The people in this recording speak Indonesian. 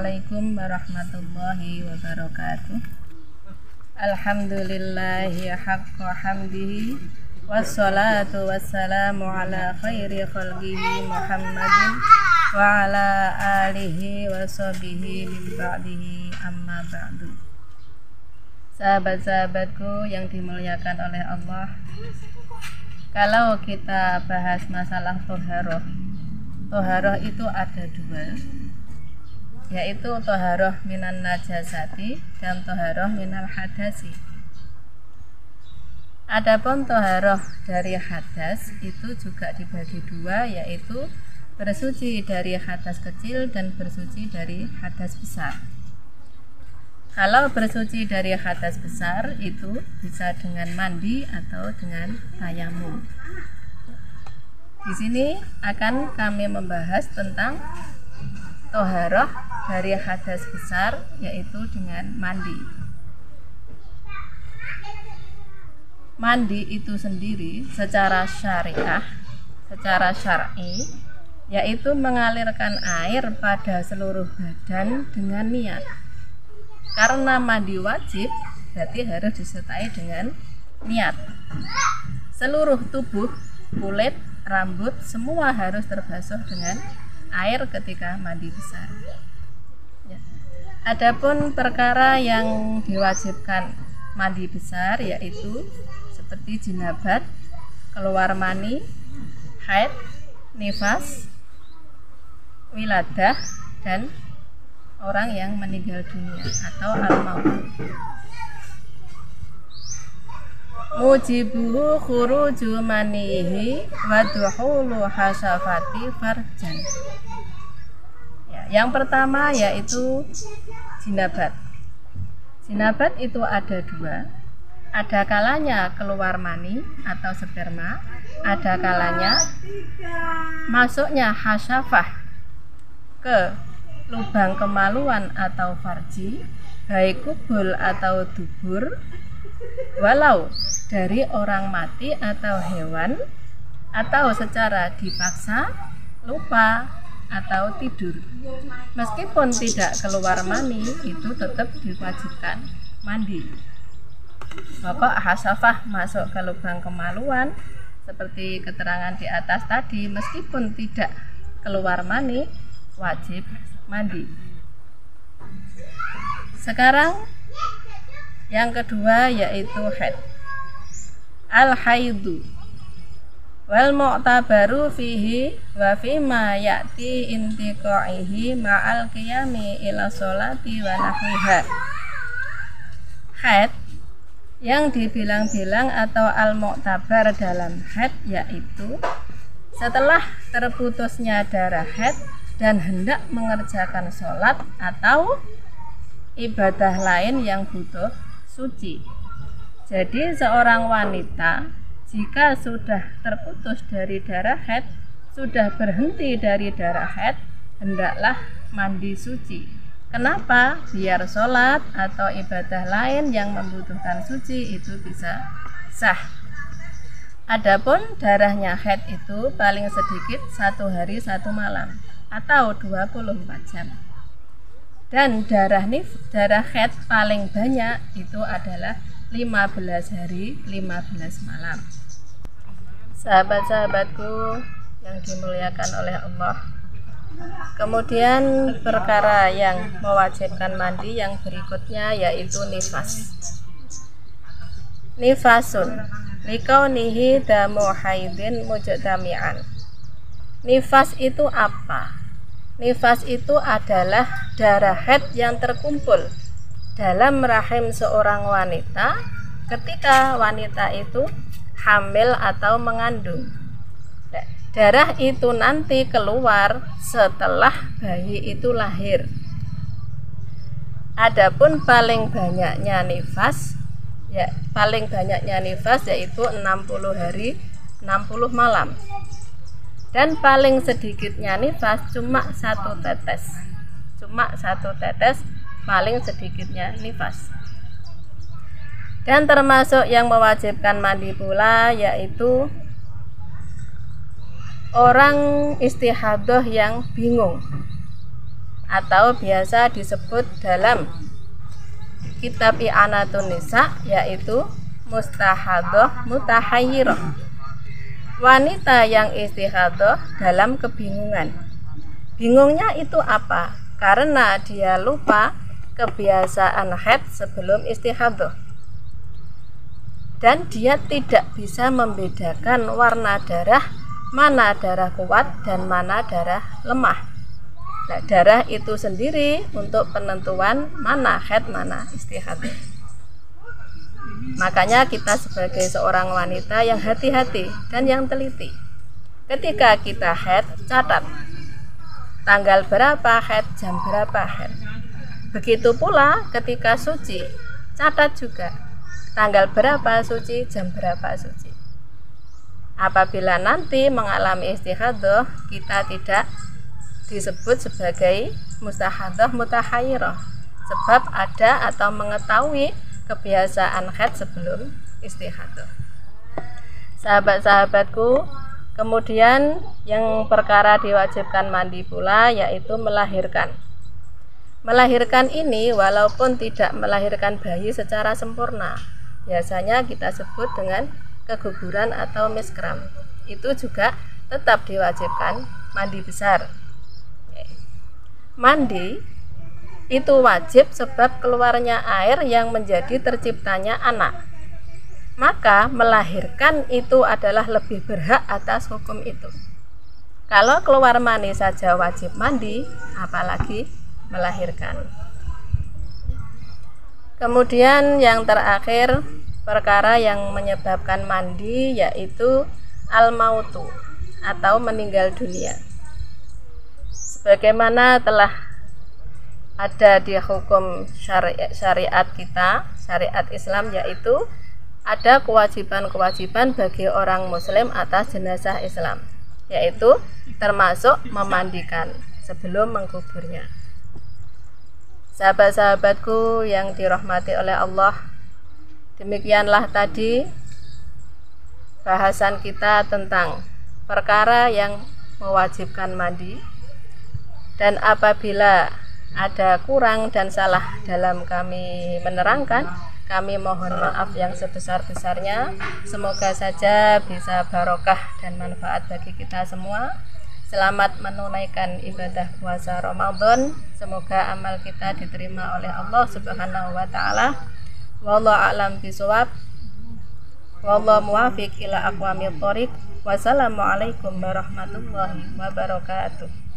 Assalamualaikum warahmatullahi wabarakatuh. Alhamdulillahi haqqa hamdihi, wassalatu wassalamu ala khairi khalqihi Muhammadin wa ala alihi wa sahbihi min ba'dihi, amma ba'du. Sahabat-sahabatku yang dimuliakan oleh Allah, kalau kita bahas masalah toharoh itu ada dua, yaitu toharoh minan najasati dan toharoh minal hadasi. Adapun toharoh dari hadas itu juga dibagi dua, yaitu bersuci dari hadas kecil dan bersuci dari hadas besar. Kalau bersuci dari hadas besar itu bisa dengan mandi atau dengan tayamum. Di sini akan kami membahas tentang toharoh dari hadas besar, yaitu dengan mandi. Mandi itu sendiri secara syariah, secara syar'i, yaitu mengalirkan air pada seluruh badan dengan niat. Karena mandi wajib, berarti harus disertai dengan niat. Seluruh tubuh, kulit, rambut, semua harus terbasuh dengan air ketika mandi besar. Ya. Adapun perkara yang diwajibkan mandi besar yaitu seperti jinabat, keluar mani, haid, nifas, wiladah, dan orang yang meninggal dunia atau al-maut. Mujibuhu khuruju manihi wa duhulu hasafati farjan. Ya, yang pertama yaitu jinabat. Jinabat itu ada dua. Ada kalanya keluar mani atau sperma, ada kalanya masuknya hasafah ke lubang kemaluan atau farji, baik kubul atau dubur, walau dari orang mati atau hewan, atau secara dipaksa, lupa, atau tidur. Meskipun tidak keluar mani, itu tetap diwajibkan mandi. Pokok hasafah masuk ke lubang kemaluan, seperti keterangan di atas tadi, meskipun tidak keluar mani, wajib mandi. Sekarang yang kedua yaitu haid. Al-haidu wal mu'tabaru fihi wa fima ya'ti intiqaihi ma'al qiyami ila sholati wa nahwiha. Haid yang dibilang-bilang atau al-mu'tabar dalam haid yaitu setelah terputusnya darah haid dan hendak mengerjakan sholat atau ibadah lain yang butuh suci. Jadi seorang wanita jika sudah terputus dari darah haid, sudah berhenti dari darah haid, hendaklah mandi suci. Kenapa? Biar sholat atau ibadah lain yang membutuhkan suci itu bisa sah. Adapun darahnya haid itu paling sedikit 1 hari 1 malam atau 24 jam. Dan darah haid paling banyak itu adalah 15 hari 15 malam. Sahabat-sahabatku yang dimuliakan oleh Allah, kemudian perkara yang mewajibkan mandi yang berikutnya yaitu nifas. Nifasun likaunihi damu haidin mujtami'an. Nifas itu apa? Nifas itu adalah darah haid yang terkumpul dalam rahim seorang wanita ketika wanita itu hamil atau mengandung. Darah itu nanti keluar setelah bayi itu lahir. Adapun paling banyaknya nifas yaitu 60 hari 60 malam. Dan paling sedikitnya nifas cuma 1 tetes. Paling sedikitnya nifas. Dan termasuk yang mewajibkan mandi pula yaitu orang istihadah yang bingung atau biasa disebut dalam kitab I'anatun Nisa, yaitu mustahadhah mutahayyirah, wanita yang istihadhah dalam kebingungan. Bingungnya itu apa? Karena dia lupa kebiasaan haid sebelum istihadhah, dan dia tidak bisa membedakan warna darah, mana darah kuat dan mana darah lemah. Nah, darah itu sendiri untuk penentuan mana haid, mana istihadhah. Makanya kita sebagai seorang wanita yang hati-hati dan yang teliti, ketika kita haid, catat tanggal berapa haid, jam berapa haid. Begitu pula ketika suci, catat juga tanggal berapa suci, jam berapa suci. Apabila nanti mengalami istihadhah, kita tidak disebut sebagai mustahadhah mutahayyirah, sebab ada atau mengetahui kebiasaan haid sebelum istihadhah. Sahabat-sahabatku, kemudian yang perkara diwajibkan mandi pula yaitu melahirkan. Melahirkan ini walaupun tidak melahirkan bayi secara sempurna, biasanya kita sebut dengan keguguran atau miskram, itu juga tetap diwajibkan mandi besar. Mandi itu wajib sebab keluarnya air yang menjadi terciptanya anak. Maka melahirkan itu adalah lebih berhak atas hukum itu. Kalau keluar mani saja wajib mandi, apalagi melahirkan. Kemudian yang terakhir, perkara yang menyebabkan mandi yaitu al-mautu atau meninggal dunia. Sebagaimana telah ada di hukum syariat kita, syariat Islam, yaitu ada kewajiban-kewajiban bagi orang muslim atas jenazah Islam, yaitu termasuk memandikan sebelum mengkuburnya. Sahabat-sahabatku yang dirahmati oleh Allah, demikianlah tadi bahasan kita tentang perkara yang mewajibkan mandi, dan apabila ada kurang dan salah dalam kami menerangkan, kami mohon maaf yang sebesar-besarnya. Semoga saja bisa barokah dan manfaat bagi kita semua. Selamat menunaikan ibadah puasa Ramadan. Semoga amal kita diterima oleh Allah Subhanahu wa taala. Wallahu a'lam bishawab. Wallahu muwaffiq ila aqwamit thoriq. Wassalamualaikum warahmatullahi wabarakatuh.